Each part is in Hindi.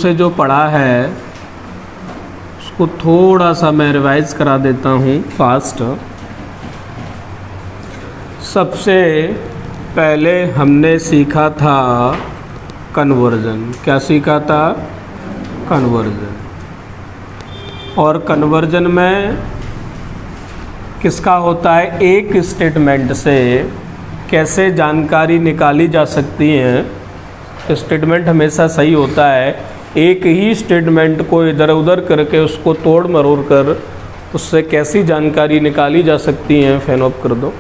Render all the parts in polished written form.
से जो पढ़ा है उसको थोड़ा सा मैं रिवाइज करा देता हूँ फास्ट। सबसे पहले हमने सीखा था कन्वर्जन। क्या सीखा था? कन्वर्जन। और कन्वर्जन में किसका होता है? एक स्टेटमेंट से कैसे जानकारी निकाली जा सकती है। स्टेटमेंट हमेशा सही होता है। एक ही स्टेटमेंट को इधर उधर करके उसको तोड़ मरोड़ कर उससे कैसी जानकारी निकाली जा सकती है, फैन ऑफ कर दो,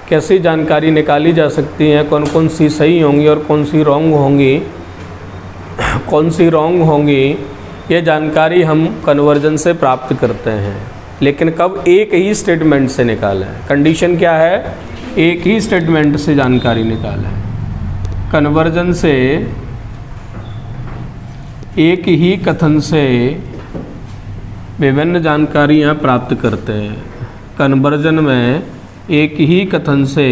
कैसी जानकारी निकाली जा सकती है, कौन कौन सी सही होंगी और कौन सी रॉन्ग होंगी, कौन सी रॉन्ग होंगी, ये जानकारी हम कन्वर्जन से प्राप्त करते हैं। लेकिन कब? एक ही स्टेटमेंट से निकाला है। कंडीशन क्या है? एक ही स्टेटमेंट से जानकारी निकाला है। कन्वर्जन से एक ही कथन से विभिन्न जानकारियाँ प्राप्त करते हैं। कन्वर्जन में एक ही कथन से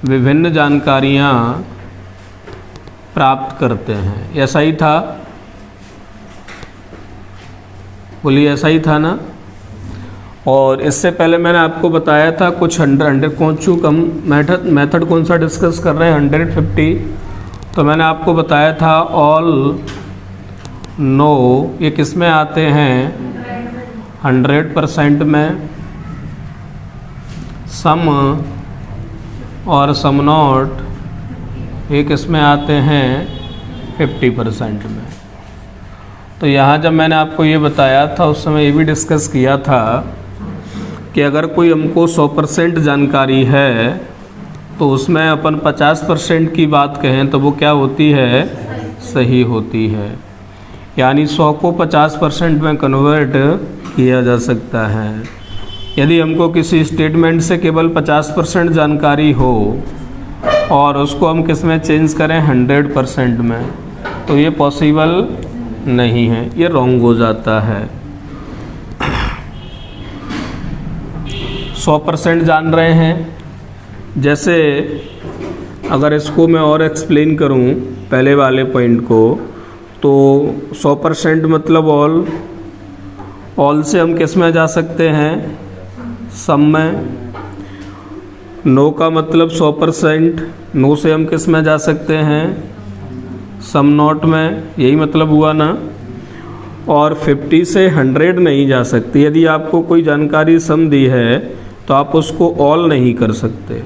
विभिन्न जानकारियाँ प्राप्त करते हैं। ऐसा ही था? बोलिए, ऐसा ही था ना? और इससे पहले मैंने आपको बताया था कुछ 100 कौन सी कम मेथड कौन सा डिस्कस कर रहे हैं, 150। तो मैंने आपको बताया था ऑल, नो, ये किस में आते हैं? 100% में। सम और सम नॉट ये किस में आते हैं? 50% में। तो यहाँ जब मैंने आपको ये बताया था उस समय ये भी डिस्कस किया था कि अगर कोई हमको 100% जानकारी है तो उसमें अपन 50% की बात कहें तो वो क्या होती है? सही होती है। यानी 100 को 50% में कन्वर्ट किया जा सकता है। यदि हमको किसी स्टेटमेंट से केवल 50% जानकारी हो और उसको हम किस में चेंज करें? 100% में, तो ये पॉसिबल नहीं है, ये रॉन्ग हो जाता है। 100% जान रहे हैं। जैसे अगर इसको मैं और एक्सप्लेन करूं पहले वाले पॉइंट को, तो 100% मतलब ऑल से हम किस में जा सकते हैं? सम में। नो का मतलब 100%, नो से हम किस में जा सकते हैं? सम नॉट में। यही मतलब हुआ ना। और 50 से 100 नहीं जा सकती। यदि आपको कोई जानकारी सम दी है तो आप उसको ऑल नहीं कर सकते।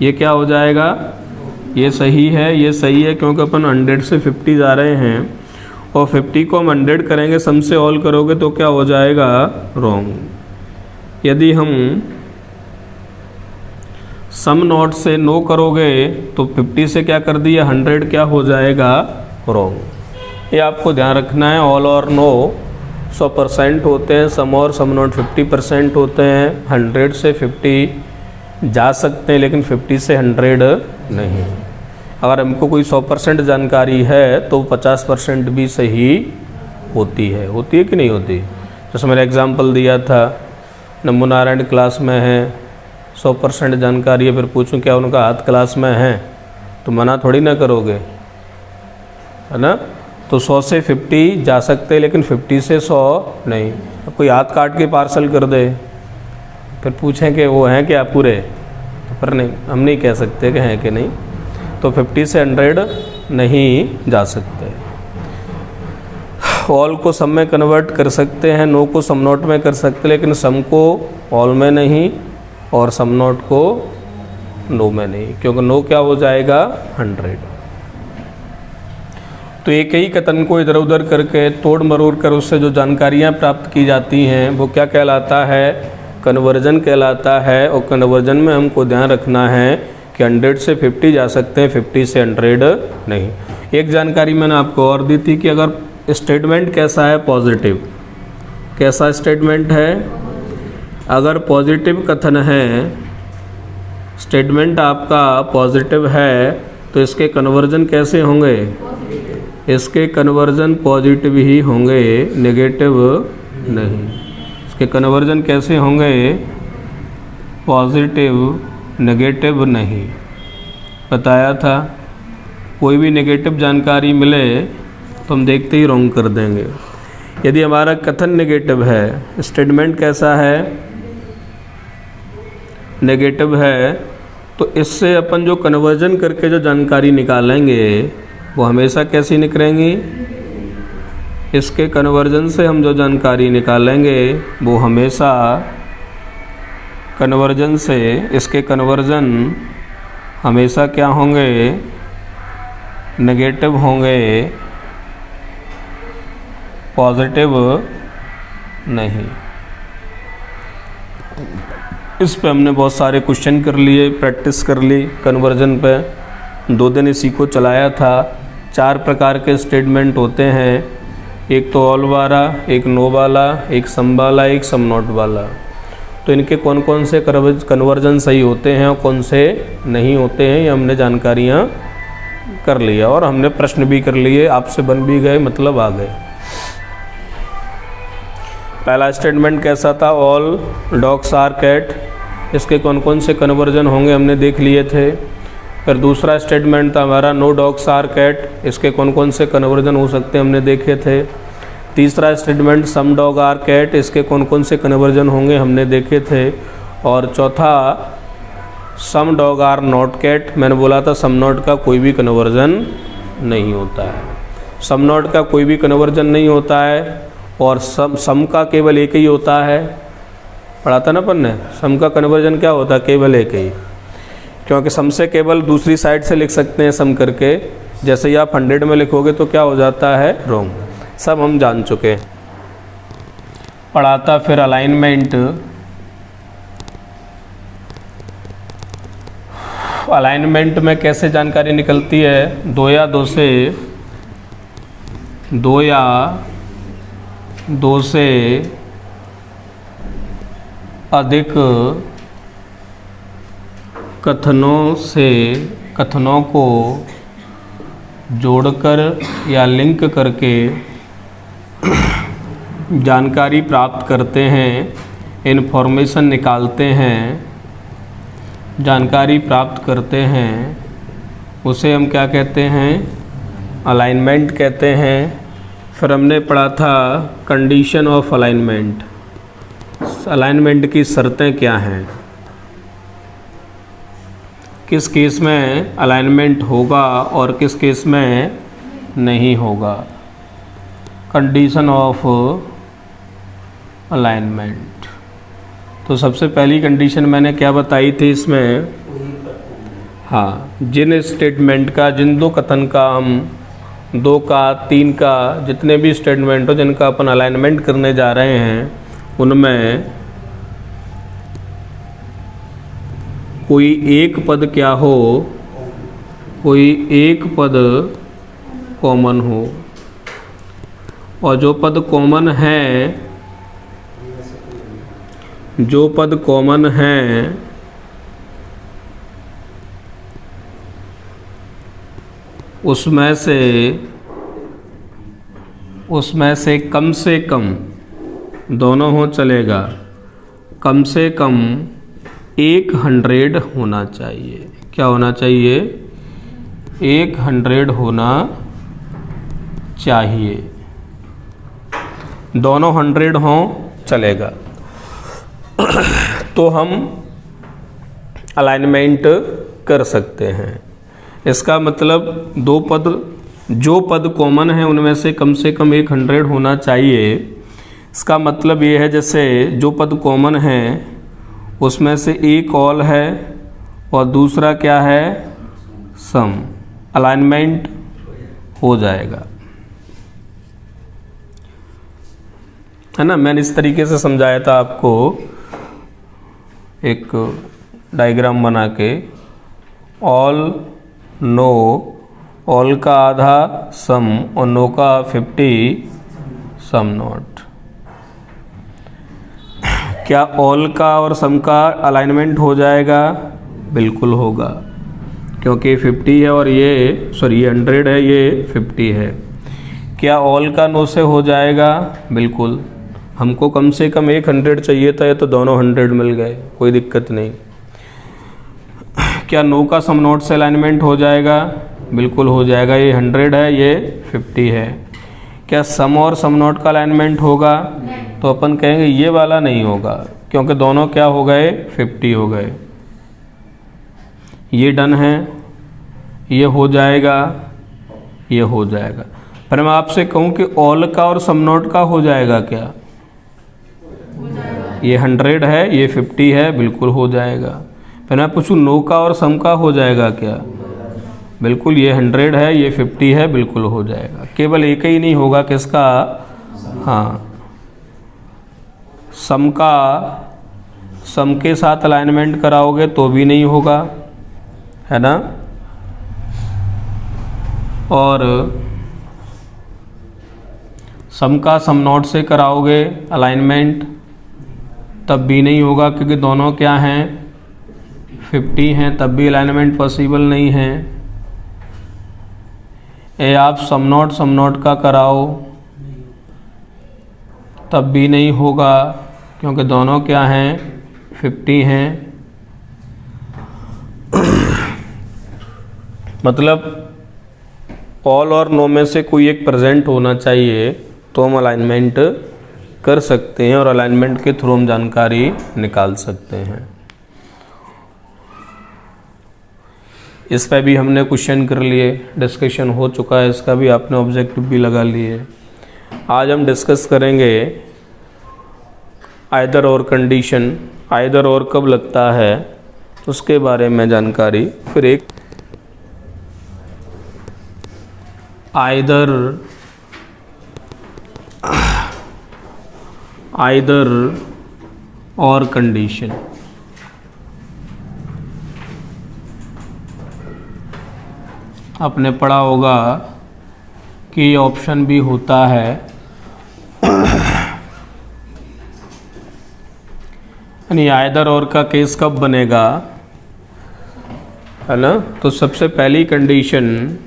ये क्या हो जाएगा? ये सही है, ये सही है, क्योंकि अपन 100 से 50 जा रहे हैं और 50 को हम 100 करेंगे, सम से ऑल करोगे तो क्या हो जाएगा? रॉन्ग। यदि हम सम नॉट से नो करोगे तो 50 से क्या कर दिया? 100, क्या हो जाएगा? रॉन्ग। ये आपको ध्यान रखना है। ऑल और नो 100% होते हैं, सम और सम नॉट 50% होते हैं। 100 से 50 जा सकते हैं लेकिन 50 से 100 नहीं। अगर हमको कोई 100% जानकारी है तो 50% भी सही होती है। होती है कि नहीं होती? जैसे मैंने एग्जाम्पल दिया था, नमो नारायण क्लास में है, 100% जानकारी है, फिर पूछूं क्या उनका हाथ क्लास में है, तो मना थोड़ी ना करोगे, है ना? तो 100 से 50 जा सकते हैं लेकिन 50 से 100 नहीं। अब कोई हाथ काट के पार्सल कर दे, फिर पूछें कि वो हैं क्या पूरे, तो फिर नहीं, हम नहीं कह सकते कि हैं कि नहीं। तो 50 से 100 नहीं जा सकते। ऑल को सम में कन्वर्ट कर सकते हैं, नो को सम नॉट में कर सकते हैं, लेकिन सम को ऑल में नहीं और सम नॉट को नो में नहीं, क्योंकि नो क्या हो जाएगा? 100। तो एक ही कथन को इधर उधर करके तोड़ मरोड़ कर उससे जो जानकारियाँ प्राप्त की जाती हैं वो क्या कहलाता है? कन्वर्जन कहलाता है। और कन्वर्जन में हमको ध्यान रखना है कि 100 से 50 जा सकते हैं, 50 से 100 नहीं। एक जानकारी मैंने आपको और दी थी कि अगर स्टेटमेंट कैसा है? पॉजिटिव। कैसा स्टेटमेंट है? अगर पॉजिटिव कथन है, स्टेटमेंट आपका पॉजिटिव है, तो इसके कन्वर्जन कैसे होंगे? इसके कन्वर्जन पॉजिटिव ही होंगे, नेगेटिव नहीं। इसके कन्वर्जन कैसे होंगे? पॉजिटिव, नेगेटिव नहीं। बताया था। कोई भी नेगेटिव जानकारी मिले तो हम देखते ही रॉन्ग कर देंगे। यदि हमारा कथन नेगेटिव है, स्टेटमेंट कैसा है, नेगेटिव है, तो इससे अपन जो कन्वर्जन करके जो जानकारी निकालेंगे वो हमेशा कैसी निकलेंगी, इसके कन्वर्जन से हम जो जानकारी निकालेंगे वो हमेशा कन्वर्जन से, इसके कन्वर्जन हमेशा क्या होंगे, नेगेटिव होंगे, पॉजिटिव नहीं। इस पे हमने बहुत सारे क्वेश्चन कर लिए, प्रैक्टिस कर ली कन्वर्जन पे। 2 दिन इसी को चलाया था। 4 प्रकार के स्टेटमेंट होते हैं, एक तो ऑल वाला, एक नो वाला, एक सम वाला, एक सम नॉट वाला। तो इनके कौन कौन से कन्वर्जन सही होते हैं और कौन से नहीं होते हैं, ये हमने जानकारियाँ कर लिया और हमने प्रश्न भी कर लिए, आपसे बन भी गए, मतलब आ गए। पहला स्टेटमेंट कैसा था, ऑल डॉग्स आर कैट, इसके कौन कौन से कन्वर्जन होंगे हमने देख लिए थे। फिर दूसरा स्टेटमेंट था हमारा नो डॉग्स आर कैट, इसके कौन कौन से कन्वर्जन हो सकते हैं हमने देखे थे। तीसरा statement some dog are cat, इसके कौन कौन से कन्वर्जन होंगे हमने देखे थे। और चौथा सम डॉग आर नॉट कैट, मैंने बोला था सम नॉट का कोई भी कन्वर्जन नहीं होता है, सम नॉट का कोई भी कन्वर्जन नहीं होता है। और सम का केवल एक ही होता है, पढ़ा था ना अपन ने, सम का कन्वर्जन क्या होता है, केवल एक ही, क्योंकि सम से केवल दूसरी साइड से लिख सकते हैं सम करके। जैसे ही आप 100 में लिखोगे तो क्या हो जाता है, रॉन्ग। सब हम जान चुके हैं। पढ़ा था फिर अलाइनमेंट, अलाइनमेंट में कैसे जानकारी निकलती है, 2 या 2 से अधिक कथनों को जोड़कर या लिंक करके जानकारी प्राप्त करते हैं, इन्फॉर्मेशन निकालते हैं, जानकारी प्राप्त करते हैं, उसे हम क्या कहते हैं, अलाइनमेंट कहते हैं। फिर हमने पढ़ा था कंडीशन ऑफ अलाइनमेंट, अलाइनमेंट की शर्तें क्या हैं, किस केस में अलाइनमेंट होगा और किस केस में नहीं होगा। कंडीशन ऑफ अलाइनमेंट, तो सबसे पहली कंडीशन मैंने क्या बताई थी इसमें, हाँ, जिन स्टेटमेंट का, जिन 2 कथन का, हम 2 का 3 का, जितने भी स्टेटमेंट हो जिनका अपन अलाइनमेंट करने जा रहे हैं, उनमें कोई एक पद क्या हो, कोई एक पद कॉमन हो, और जो पद कॉमन है, जो पद कॉमन है उसमें से कम से कम, दोनों हो चलेगा, कम से कम 100 होना चाहिए। क्या होना चाहिए, 100 होना चाहिए, दोनों 100 हों चलेगा तो हम अलाइनमेंट कर सकते हैं। इसका मतलब 2 पद, जो पद कॉमन है उनमें से कम 100 होना चाहिए। इसका मतलब ये है, जैसे जो पद कॉमन है उसमें से एक ऑल है और दूसरा क्या है, सम, अलाइनमेंट हो जाएगा, है ना। मैंने इस तरीके से समझाया था आपको, एक डायग्राम बना के, ऑल नो, ऑल का आधा सम और नो का 50 सम नॉट। क्या ऑल का और सम का अलाइनमेंट हो जाएगा, बिल्कुल होगा, क्योंकि 50 है और ये 100 है, ये 50 है। क्या ऑल का नो से हो जाएगा, बिल्कुल। हमको कम से कम 100 चाहिए था, ये तो दोनों 100 मिल गए, कोई दिक्कत नहीं। क्या नो का सम नॉट से अलाइनमेंट हो जाएगा, बिल्कुल हो जाएगा। ये 100 है, ये 50 है। क्या सम और सम नॉट का अलाइनमेंट होगा? तो अपन कहेंगे ये वाला नहीं होगा, क्योंकि दोनों क्या हो गए? 50 हो गए। ये डन है, ये हो जाएगा, ये हो जाएगा। पर मैं आपसे कहूँ कि ऑल का और सम नॉट का हो जाएगा क्या? ये 100 है, ये 50 है, बिल्कुल हो जाएगा। फिर मैं पूछूँ नो का और सम का हो जाएगा क्या? बिल्कुल, ये 100 है, ये 50 है, बिल्कुल हो जाएगा। केवल एक ही नहीं होगा, किसका? हाँ, सम का सम के साथ अलाइनमेंट कराओगे तो भी नहीं होगा, है ना? और सम का सम नॉट से कराओगे अलाइनमेंट तब भी नहीं होगा, क्योंकि दोनों क्या हैं? 50 हैं, तब भी अलाइनमेंट पॉसिबल नहीं है। ये आप सम नॉट का कराओ तब भी नहीं होगा, क्योंकि दोनों क्या हैं? 50 हैं। मतलब ऑल और नो में से कोई एक प्रेजेंट होना चाहिए तो हम अलाइनमेंट कर सकते हैं, और अलाइनमेंट के थ्रू हम जानकारी निकाल सकते हैं। इस पे भी हमने क्वेश्चन कर लिए, डिस्कशन हो चुका है, इसका भी आपने ऑब्जेक्टिव भी लगा लिए। आज हम डिस्कस करेंगे आइदर और कंडीशन। आइदर और कब लगता है उसके बारे में जानकारी। फिर एक आइदर और कंडीशन। आपने पढ़ा होगा कि ऑप्शन भी होता है, यानी आइदर और का केस कब बनेगा, है ना? तो सबसे पहली कंडीशन,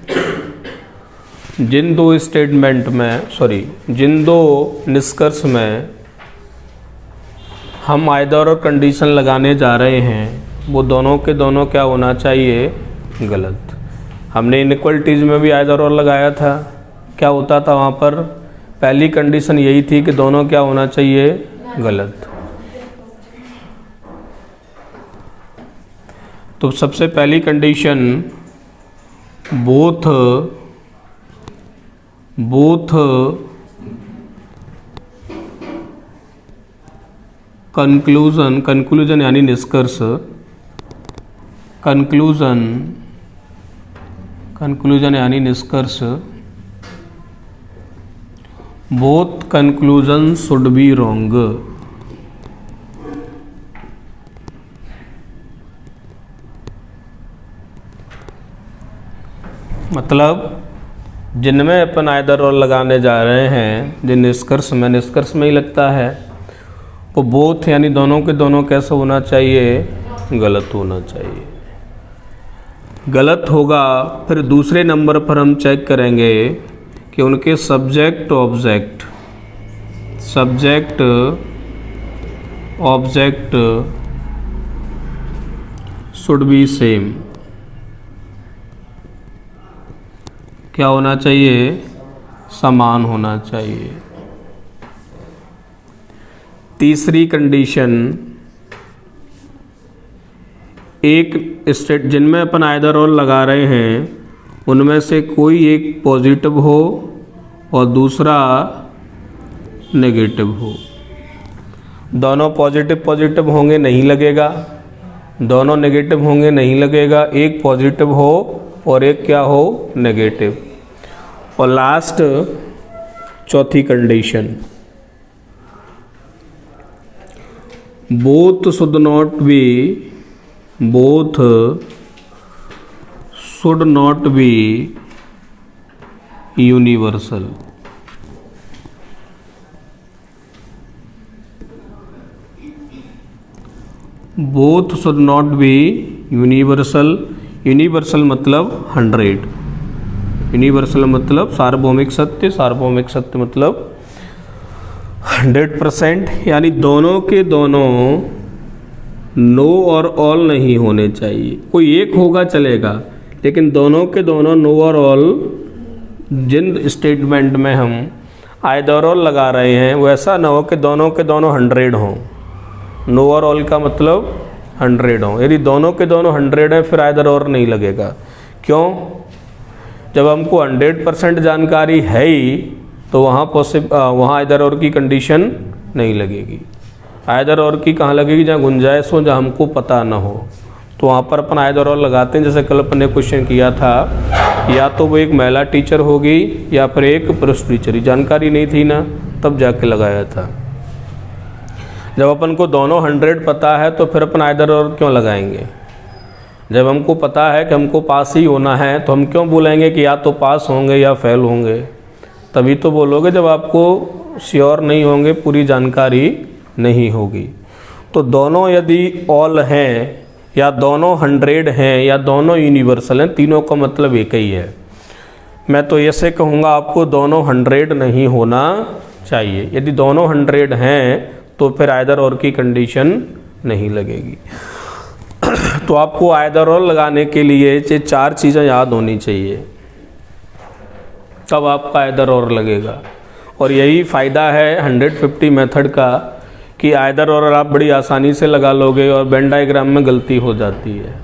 जिन दो स्टेटमेंट में जिन दो निष्कर्ष में हम आइदर और कंडीशन लगाने जा रहे हैं वो दोनों के दोनों क्या होना चाहिए? गलत। हमने इनइक्वलिटीज़ में भी आइदर और लगाया था, क्या होता था वहाँ पर? पहली कंडीशन यही थी कि दोनों क्या होना चाहिए? गलत। तो सबसे पहली कंडीशन, बोथ कंक्लूजन यानी निष्कर्ष, कंक्लूजन यानी निष्कर्ष, both conclusion should be wrong. मतलब जिनमें अपन आइदर और लगाने जा रहे हैं, जिन निष्कर्ष में ही लगता है, वो बोथ यानी दोनों के दोनों कैसा होना चाहिए? गलत होना चाहिए। गलत होगा। फिर दूसरे नंबर पर हम चेक करेंगे कि उनके subject object should be same. क्या होना चाहिए? समान होना चाहिए। तीसरी कंडीशन, एक स्टेट जिनमें अपन आइदर और लगा रहे हैं उनमें से कोई एक पॉजिटिव हो और दूसरा नेगेटिव हो। दोनों पॉजिटिव होंगे नहीं लगेगा, दोनों नेगेटिव होंगे नहीं लगेगा, एक पॉजिटिव हो और एक क्या हो? नेगेटिव। और लास्ट चौथी condition, both should not be universal. Both should not be universal. Universal मतलब 100, यूनिवर्सल मतलब सार्वभौमिक सत्य, सार्वभौमिक सत्य मतलब 100%, यानी दोनों के दोनों नो और ऑल नहीं होने चाहिए। कोई एक होगा चलेगा, लेकिन दोनों के दोनों नो और ऑल जिन स्टेटमेंट में हम आइदर और लगा रहे हैं वैसा ना हो कि दोनों के दोनों 100 हों। नो और ऑल का मतलब 100 हों। यदि दोनों के दोनों 100 हैं फिर आइदर और नहीं लगेगा। क्यों? जब हमको 100% जानकारी है ही तो वहाँ आइदर और की कंडीशन नहीं लगेगी। आइदर और की कहाँ लगेगी? जहाँ गुंजाइश हो, जहाँ हमको पता ना हो, तो वहाँ पर अपन आइदर और लगाते हैं। जैसे कल अपन ने क्वेश्चन किया था, या तो वो एक महिला टीचर होगी या फिर एक पुरुष टीचर। जानकारी नहीं थी ना, तब जाके लगाया था। जब अपन को दोनों 100 पता है तो फिर अपन आइदर और क्यों लगाएंगे? जब हमको पता है कि हमको पास ही होना है तो हम क्यों बोलेंगे कि या तो पास होंगे या फेल होंगे? तभी तो बोलोगे जब आपको श्योर नहीं होंगे, पूरी जानकारी नहीं होगी। तो दोनों यदि ऑल हैं या दोनों 100 हैं या दोनों यूनिवर्सल हैं, तीनों का मतलब एक ही है। मैं तो ऐसे कहूँगा आपको दोनों 100 नहीं होना चाहिए। यदि दोनों 100 हैं तो फिर आइदर और की कंडीशन नहीं लगेगी। तो आपको आइदर और लगाने के लिए ये 4 चीज़ें याद होनी चाहिए, तब आपका आइदर और लगेगा। और यही फ़ायदा है 150 मेथड का कि आइदर और आप बड़ी आसानी से लगा लोगे और वेन डायग्राम में गलती हो जाती है।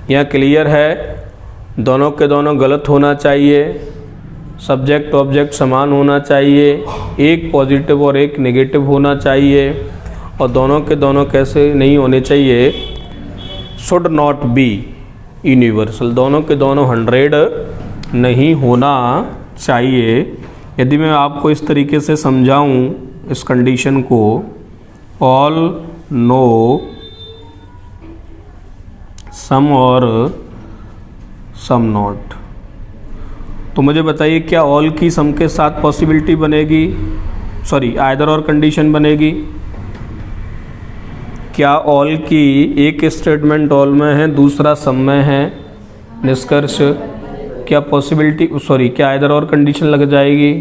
यहाँ क्लियर है, दोनों के दोनों गलत होना चाहिए, सब्जेक्ट ऑब्जेक्ट समान होना चाहिए, एक पॉजिटिव और एक नेगेटिव होना चाहिए, और दोनों के दोनों कैसे नहीं होने चाहिए? Should not be universal. दोनों के दोनों 100 नहीं होना चाहिए। यदि मैं आपको इस तरीके से समझाऊं इस कंडीशन को, ऑल नो सम और सम नॉट, तो मुझे बताइए क्या ऑल की सम के साथ पॉसिबिलिटी बनेगी? सॉरी, आइदर और कंडीशन बनेगी? क्या ऑल की एक स्टेटमेंट ऑल में है, दूसरा सम में है? निष्कर्ष क्या पॉसिबिलिटी क्या आइदर और कंडीशन लग जाएगी?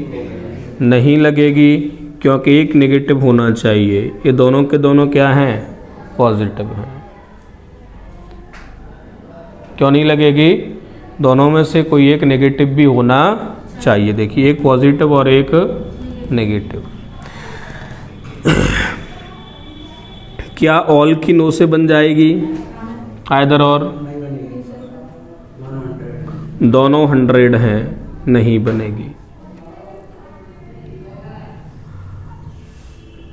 नहीं लगेगी, क्योंकि एक नेगेटिव होना चाहिए। ये दोनों के दोनों क्या हैं? पॉजिटिव हैं। क्यों नहीं लगेगी? दोनों में से कोई एक नेगेटिव भी होना चाहिए। देखिए, एक पॉजिटिव और एक नेगेटिव। क्या ऑल की नो से बन जाएगी आइदर और? दोनों 100 हैं, नहीं बनेगी।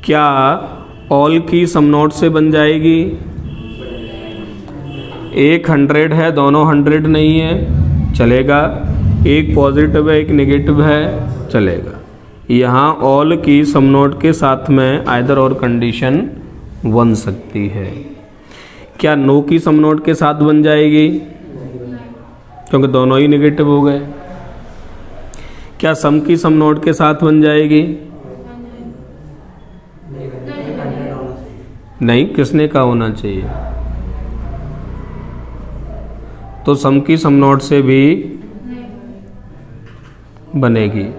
क्या ऑल की सम नॉट से बन जाएगी? एक 100 है, दोनों 100 नहीं है, चलेगा। एक पॉजिटिव है, एक नेगेटिव है, चलेगा। यहाँ ऑल की सम नॉट के साथ में आइदर और कंडीशन बन सकती है। क्या नो की सम नॉट के साथ बन जाएगी? क्योंकि दोनों ही नेगेटिव हो गए। क्या सम की सम नॉट के साथ बन जाएगी? नहीं, किसने का होना चाहिए? तो सम की सम नॉट से भी बनेगी।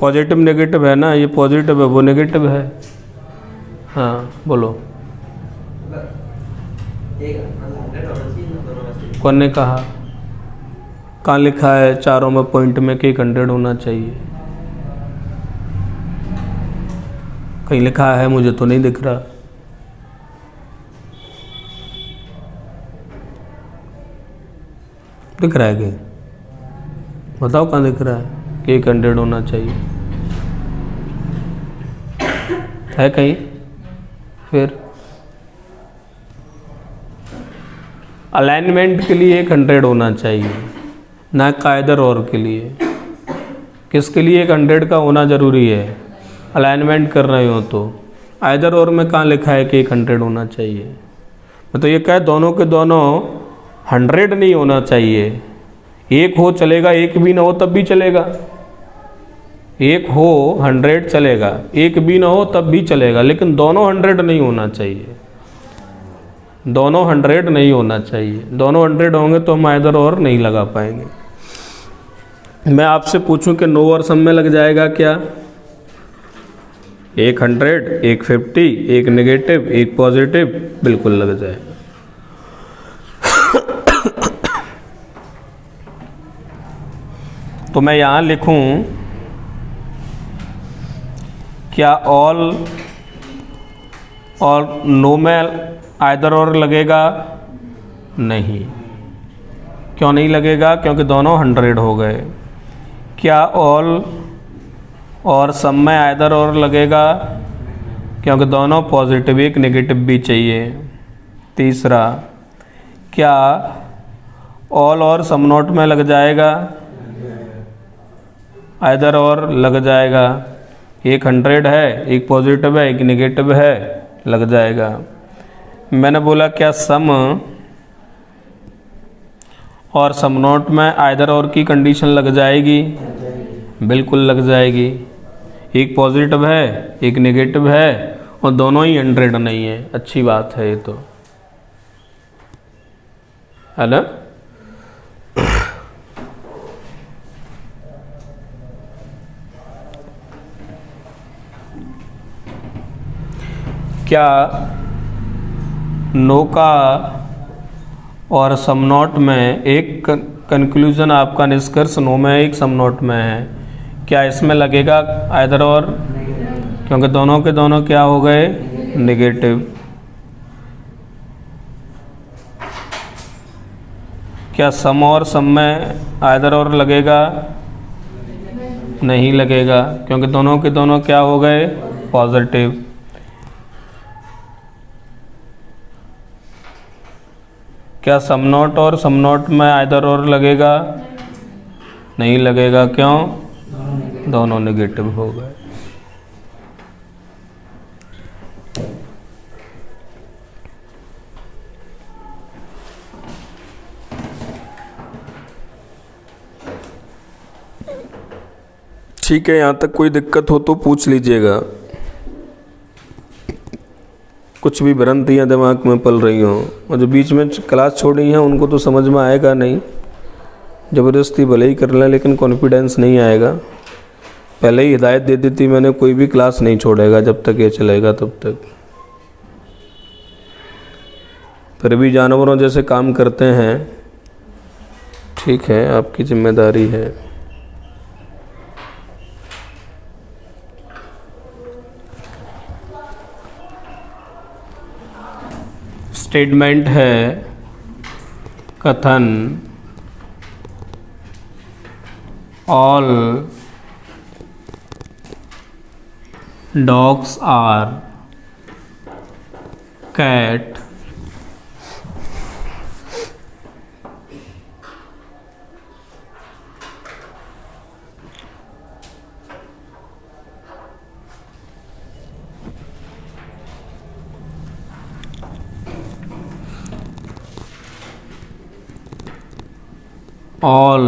पॉजिटिव नेगेटिव है ना, ये पॉजिटिव है, वो नेगेटिव है। हाँ बोलो, कौन ने कहा? कहाँ लिखा है चारों में पॉइंट में कि 100 होना चाहिए? कहीं लिखा है? मुझे तो नहीं दिख रहा। दिख रहा है कहीं? बताओ कहाँ दिख रहा है कि 100 होना चाहिए? है कहीं? फिर अलाइनमेंट के लिए 100 होना चाहिए, ना आइदर और के लिए। किसके लिए 100 का होना ज़रूरी है? अलाइनमेंट कर रहे हो तो। आइदर और में कहाँ लिखा है कि 100 होना चाहिए? तो ये क्या है, दोनों के दोनों 100 नहीं होना चाहिए। एक हो चलेगा, एक भी ना हो तब भी चलेगा। एक हो 100 चलेगा, एक भी ना हो तब भी चलेगा, लेकिन दोनों 100 नहीं होना चाहिए। दोनों 100 नहीं होना चाहिए। दोनों 100 होंगे तो हम आइदर और नहीं लगा पाएंगे। मैं आपसे पूछूं कि नो और सम में लग जाएगा क्या? एक 100, एक 50, एक नेगेटिव, एक पॉजिटिव, बिल्कुल लग जाएगा। तो मैं यहां लिखूं क्या ऑल और नो में आइदर और लगेगा? नहीं। क्यों नहीं लगेगा? क्योंकि दोनों 100 हो गए। क्या ऑल और सम में आइदर और लगेगा? क्योंकि दोनों पॉजिटिव, एक नेगेटिव भी चाहिए। तीसरा, क्या ऑल और सम नोट में लग जाएगा? आइदर और लग जाएगा। एक 100 है, एक पॉजिटिव है, एक नेगेटिव है, लग जाएगा। मैंने बोला क्या सम और सम नोट में आइदर और की कंडीशन लग जाएगी? बिल्कुल लग जाएगी। एक पॉजिटिव है, एक नेगेटिव है और दोनों ही 100 नहीं है। अच्छी बात है ये तो, है ना? क्या नो का और सम नोट में एक कंक्लूजन, आपका निष्कर्ष नो में एक सम नोट में है, क्या इसमें लगेगा आइदर और? क्योंकि दोनों के दोनों क्या हो गए? नेगेटिव। क्या सम और सम में आइदर और लगेगा? नहीं लगेगा, क्योंकि दोनों के दोनों क्या हो गए? पॉजिटिव। क्या सम नोट और सम नोट में आइदर और लगेगा? नहीं लगेगा। क्यों? दोनों नेगेटिव हो गए। ठीक है, यहाँ तक कोई दिक्कत हो तो पूछ लीजिएगा। कुछ भी भ्रांतियाँ दिमाग में पल रही हों और जो बीच में क्लास छोड़ी हैं उनको तो समझ में आएगा नहीं। ज़बरदस्ती भले ही कर लें लेकिन कॉन्फिडेंस नहीं आएगा। पहले ही हिदायत दे दी थी मैंने, कोई भी क्लास नहीं छोड़ेगा जब तक ये चलेगा तब तक। फिर भी जानवरों जैसे काम करते हैं। ठीक है, आपकी जिम्मेदारी है। स्टेटमेंट है कथन all dogs are cat all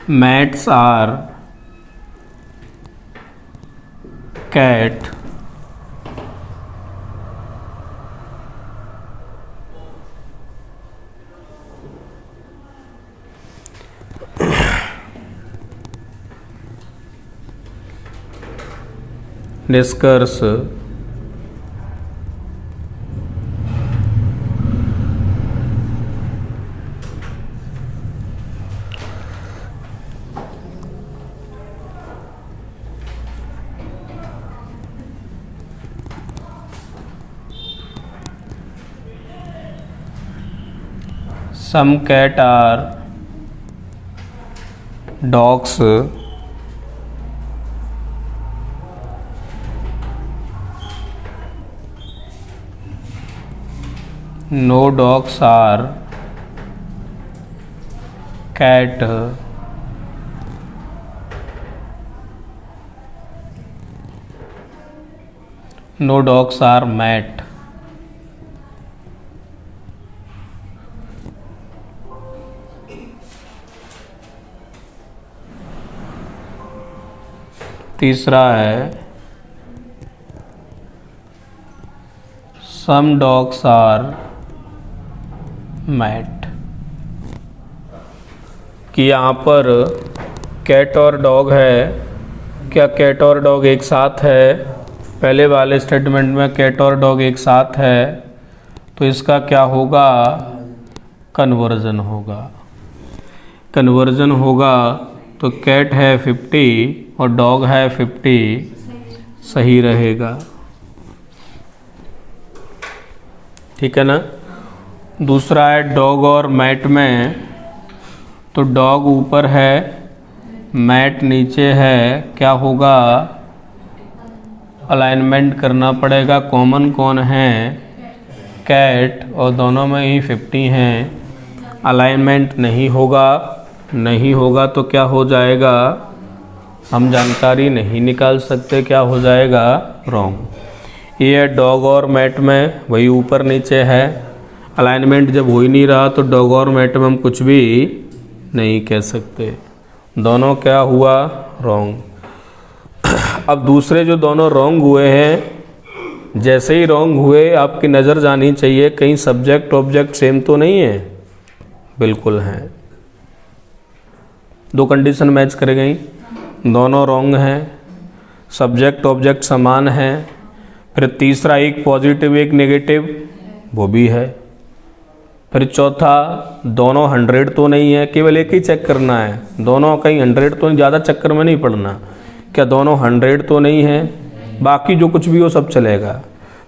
mats are cat निष्कर्ष some cat are dogs, no dogs are cat, no dogs are mat। तीसरा है some dogs are mat। कि यहाँ पर कैट और डॉग है, क्या कैट और डॉग एक साथ है? पहले वाले स्टेटमेंट में कैट और डॉग एक साथ है, तो इसका क्या होगा? कन्वर्जन होगा। कन्वर्जन होगा तो कैट है 50 और डॉग है 50, सही रहेगा। ठीक है ना। दूसरा है डॉग और मैट में, तो डॉग ऊपर है, मैट नीचे है, क्या होगा? अलाइनमेंट करना पड़ेगा। कॉमन कौन है? कैट, और दोनों में ही 50 हैं। अलाइनमेंट नहीं होगा, नहीं होगा तो क्या हो जाएगा? हम जानकारी नहीं निकाल सकते, क्या हो जाएगा? रॉन्ग। ये डॉग और मैट में वही ऊपर नीचे है, अलाइनमेंट जब हो ही नहीं रहा तो डॉग और मैट में हम कुछ भी नहीं कह सकते। दोनों क्या हुआ? रॉन्ग। अब दूसरे जो दोनों रॉन्ग हुए हैं, जैसे ही रॉन्ग हुए आपकी नज़र जानी चाहिए कहीं सब्जेक्ट ऑब्जेक्ट सेम तो नहीं है। बिल्कुल हैं, दो कंडीशन मैच कर गई, दोनों रॉन्ग हैं, सब्जेक्ट ऑब्जेक्ट समान हैं। फिर तीसरा एक पॉजिटिव एक नेगेटिव, वो भी है। फिर चौथा दोनों 100 तो नहीं है, केवल एक ही चेक करना है, दोनों कहीं 100 तो ज़्यादा चक्कर में नहीं पड़ना, क्या दोनों 100 तो नहीं है, बाकी जो कुछ भी हो सब चलेगा।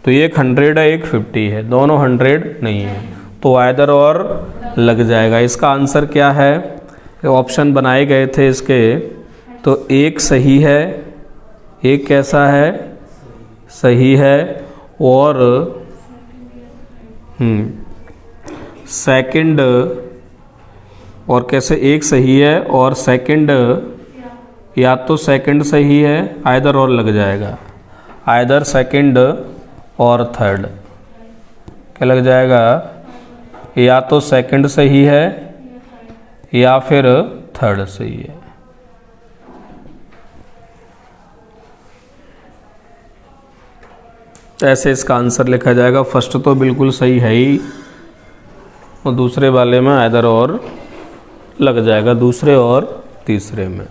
तो एक 100 है एक 50 है, दोनों 100 नहीं है, तो आइदर और लग जाएगा। इसका आंसर क्या है? ऑप्शन बनाए गए थे इसके, तो एक सही है, एक कैसा है? सही है, और सेकंड, और कैसे? एक सही है और सेकंड, या तो सेकंड सही है, आइदर और लग जाएगा, आइदर सेकंड और थर्ड। क्या लग जाएगा? या तो सेकंड सही है या फिर थर्ड सही है। तो ऐसे इसका आंसर लिखा जाएगा। फर्स्ट तो बिल्कुल सही है ही, और दूसरे वाले में आइदर और लग जाएगा, दूसरे और तीसरे में।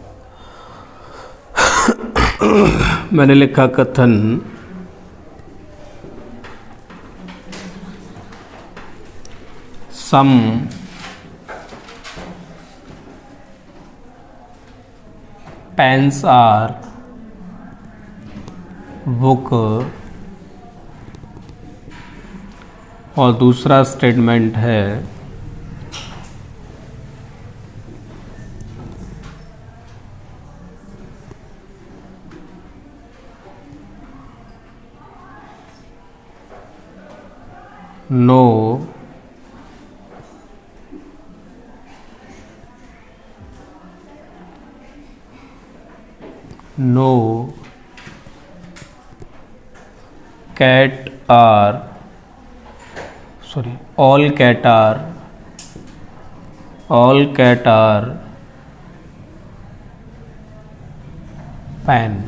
मैंने लिखा कथन सम पेन्स आर बुक, और दूसरा स्टेटमेंट है no cat are, sorry, all cat are pen।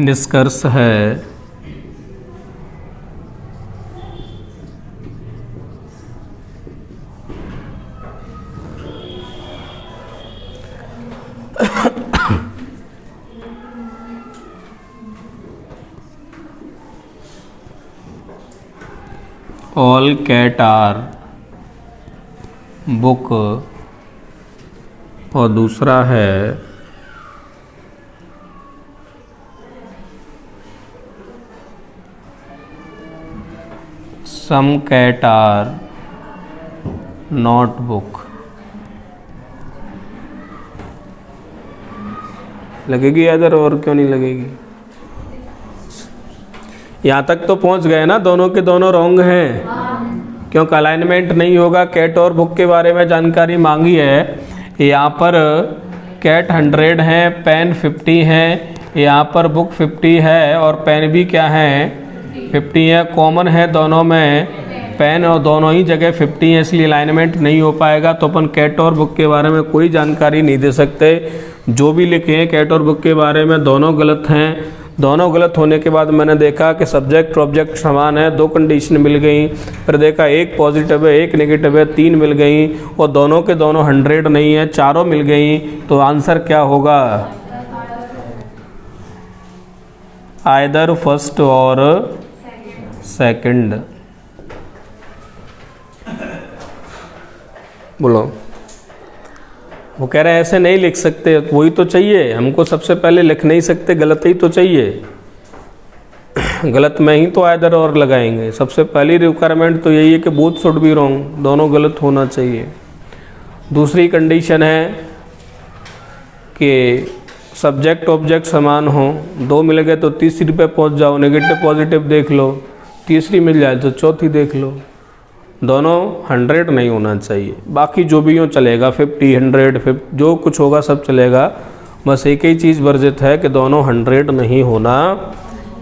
निष्कर्ष है ऑल कैट आर बुक, और दूसरा है सम कैट आर नॉट बुक। लगेगी इधर, और क्यों नहीं लगेगी? यहाँ तक तो पहुँच गए ना, दोनों के दोनों रॉन्ग हैं, क्योंकि अलाइनमेंट नहीं होगा। कैट और बुक के बारे में जानकारी मांगी है, यहाँ पर कैट 100 है, पेन 50 है, यहाँ पर बुक 50 है और पेन भी क्या है? 50 है। कॉमन है दोनों में पेन, और दोनों ही जगह 50 है, इसलिए अलाइनमेंट नहीं हो पाएगा। तो अपन कैट और बुक के बारे में कोई जानकारी नहीं दे सकते। जो भी लिखे हैं कैट और बुक के बारे में दोनों गलत हैं, दोनों गलत होने के बाद मैंने देखा कि सब्जेक्ट ऑब्जेक्ट समान है, दो कंडीशन मिल गई। फिर देखा एक पॉजिटिव है एक नेगेटिव है, तीन मिल गई, और दोनों के दोनों 100 नहीं है, चारों मिल गई। तो आंसर क्या होगा? आइदर फर्स्ट और सेकंड। बोलो। वो कह रहे हैं ऐसे नहीं लिख सकते, वही तो चाहिए हमको। सबसे पहले लिख नहीं सकते, गलत ही तो चाहिए। गलत में ही तो आइदर और लगाएंगे। सबसे पहली रिक्वायरमेंट तो यही है कि बोथ शुड बी रॉन्ग, दोनों गलत होना चाहिए। दूसरी कंडीशन है कि सब्जेक्ट ऑब्जेक्ट समान हो। दो मिल गए तो तीसरी पे पहुंच जाओ, नेगेटिव पॉजिटिव देख लो। तीसरी मिल जाए तो चौथी देख लो। दोनों 100 नहीं होना चाहिए, बाकी जो भी हो चलेगा, 50 100 जो कुछ होगा सब चलेगा। बस एक ही चीज़ वर्जित है कि दोनों 100 नहीं होना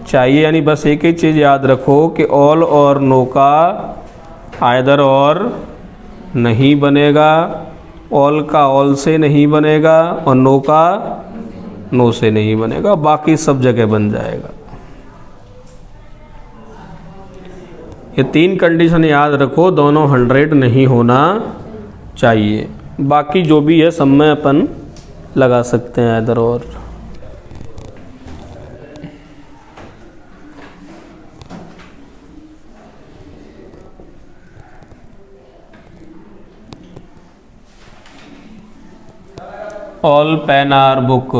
चाहिए। यानी बस एक ही चीज़ याद रखो कि ऑल और नो का आइदर और नहीं बनेगा, ऑल का ऑल से नहीं बनेगा और नो का नो से नहीं बनेगा, बाकी सब जगह बन जाएगा। ये तीन कंडीशन याद रखो, दोनों 100 नहीं होना चाहिए। बाकी जो भी है सब में अपन लगा सकते हैं इधर और। ऑल पेन आर बुक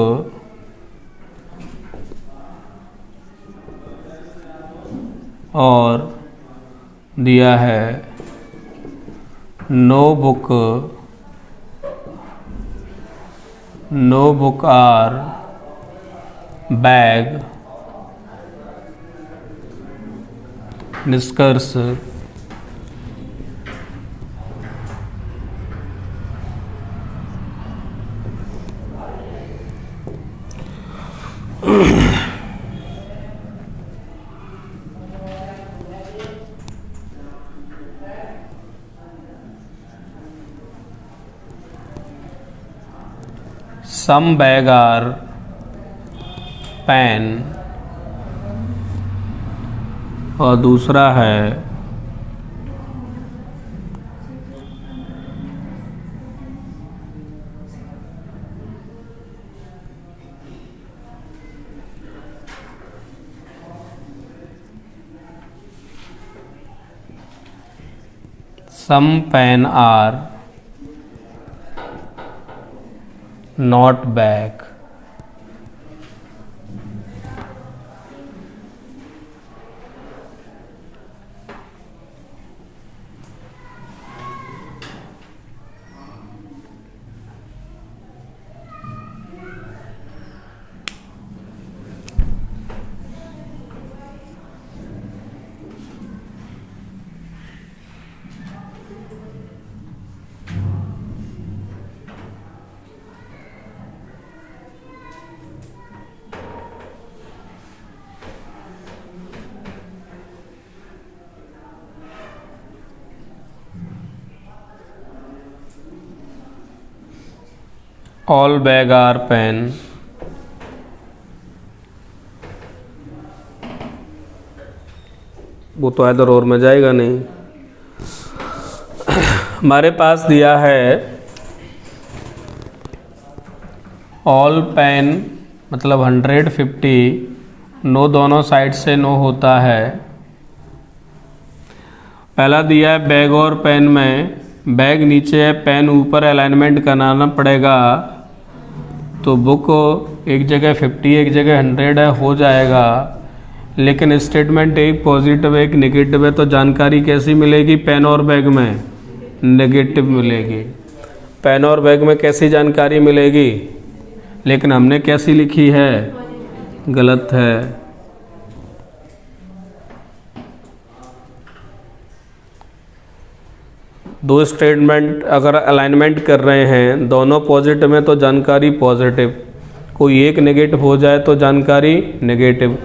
और दिया है नो बुक आर बैग। निष्कर्ष some bag are pen और दूसरा है some pen are not bag। All bag are pen वो तो इधर और में जाएगा नहीं। हमारे पास दिया है ऑल पेन मतलब 150, नो दोनों साइड से नो होता है। पहला दिया है बैग और पेन में, बैग नीचे है पेन ऊपर, अलाइनमेंट कराना पड़ेगा। तो बुक एक जगह 50 एक जगह 100 है, हो जाएगा। लेकिन स्टेटमेंट एक पॉजिटिव एक नेगेटिव है, तो जानकारी कैसी मिलेगी? पेन और बैग में नेगेटिव मिलेगी। पेन और बैग में कैसी जानकारी मिलेगी? लेकिन हमने कैसी लिखी है? गलत है। दो स्टेटमेंट अगर अलाइनमेंट कर रहे हैं, दोनों पॉजिटिव हैं तो जानकारी पॉजिटिव, कोई एक नेगेटिव हो जाए तो जानकारी नेगेटिव,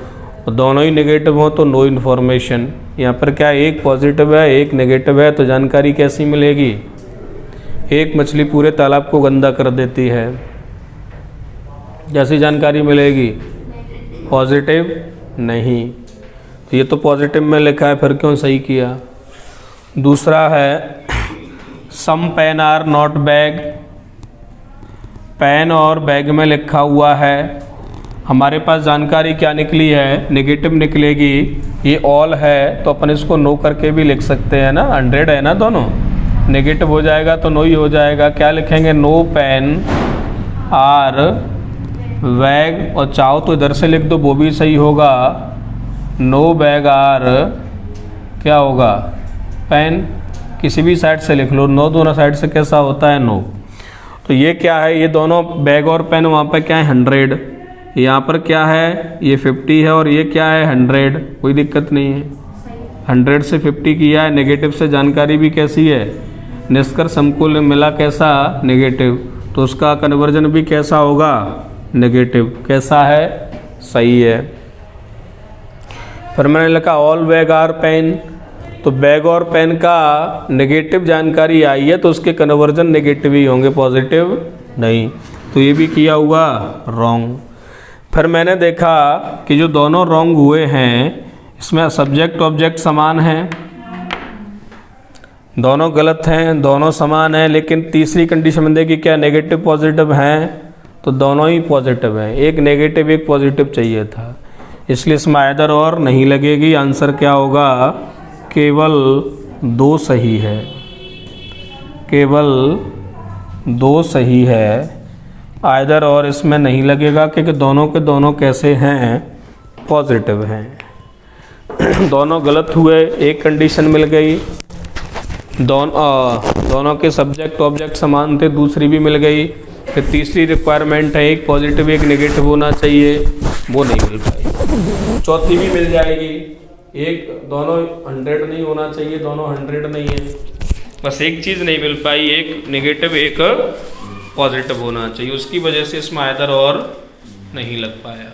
और दोनों ही नेगेटिव हो तो नो इन्फॉर्मेशन। यहाँ पर क्या एक पॉजिटिव है एक नेगेटिव है, तो जानकारी कैसी मिलेगी? एक मछली पूरे तालाब को गंदा कर देती है, जैसी जानकारी मिलेगी पॉजिटिव नहीं, तो ये तो पॉजिटिव में लिखा है, फिर क्यों सही किया। दूसरा है some pen are not bag, pen और बैग में लिखा हुआ है, हमारे पास जानकारी क्या निकली है, नेगेटिव निकलेगी, ये ऑल है तो अपन इसको नो करके भी लिख सकते हैं ना, 100 है ना दोनों, नेगेटिव हो जाएगा तो नो ही हो जाएगा। क्या लिखेंगे, नो पेन आर बैग, और चाहो तो इधर से लिख दो वो भी सही होगा, नो बैग आर क्या होगा, पेन, किसी भी साइड से लिख लो, नो दोनों साइड से कैसा होता है, नो। तो ये क्या है, ये दोनों बैग और पेन वहाँ पर क्या है 100, यहाँ पर क्या है ये 50 है, और ये क्या है 100, कोई दिक्कत नहीं है। 100 से 50 किया है, नेगेटिव से जानकारी भी कैसी है, निष्कर्ष समकुल मिला कैसा, नेगेटिव, तो उसका कन्वर्जन भी कैसा होगा, नेगेटिव। कैसा है, सही है। फिर मैंने लिखा ऑल बैग आर पेन, तो बैग और पेन का नेगेटिव जानकारी आई है तो उसके कन्वर्जन नेगेटिव ही होंगे, पॉजिटिव नहीं, तो ये भी किया हुआ रॉन्ग। फिर मैंने देखा कि जो दोनों रॉन्ग हुए हैं इसमें सब्जेक्ट ऑब्जेक्ट समान हैं, दोनों गलत हैं, दोनों समान हैं, लेकिन तीसरी कंडीशन में देखिए क्या नेगेटिव पॉजिटिव हैं, तो दोनों ही पॉजिटिव हैं, एक नेगेटिव एक पॉजिटिव चाहिए था, इसलिए इसमें आइदर और नहीं लगेगी। आंसर क्या होगा, केवल 2 सही है, केवल 2 सही है, आइदर और इसमें नहीं लगेगा क्योंकि दोनों के दोनों कैसे हैं, पॉजिटिव हैं। दोनों गलत हुए, एक कंडीशन मिल गई, दोनों के सब्जेक्ट ऑब्जेक्ट समान थे, दूसरी भी मिल गई। फिर तीसरी रिक्वायरमेंट है एक पॉजिटिव एक नेगेटिव होना चाहिए, वो नहीं मिल पाई। चौथी भी मिल जाएगी, एक दोनों 100 नहीं होना चाहिए, दोनों 100 नहीं है, बस एक चीज़ नहीं मिल पाई, एक नेगेटिव एक पॉजिटिव होना चाहिए, उसकी वजह से इसमें आइदर और नहीं लग पाया।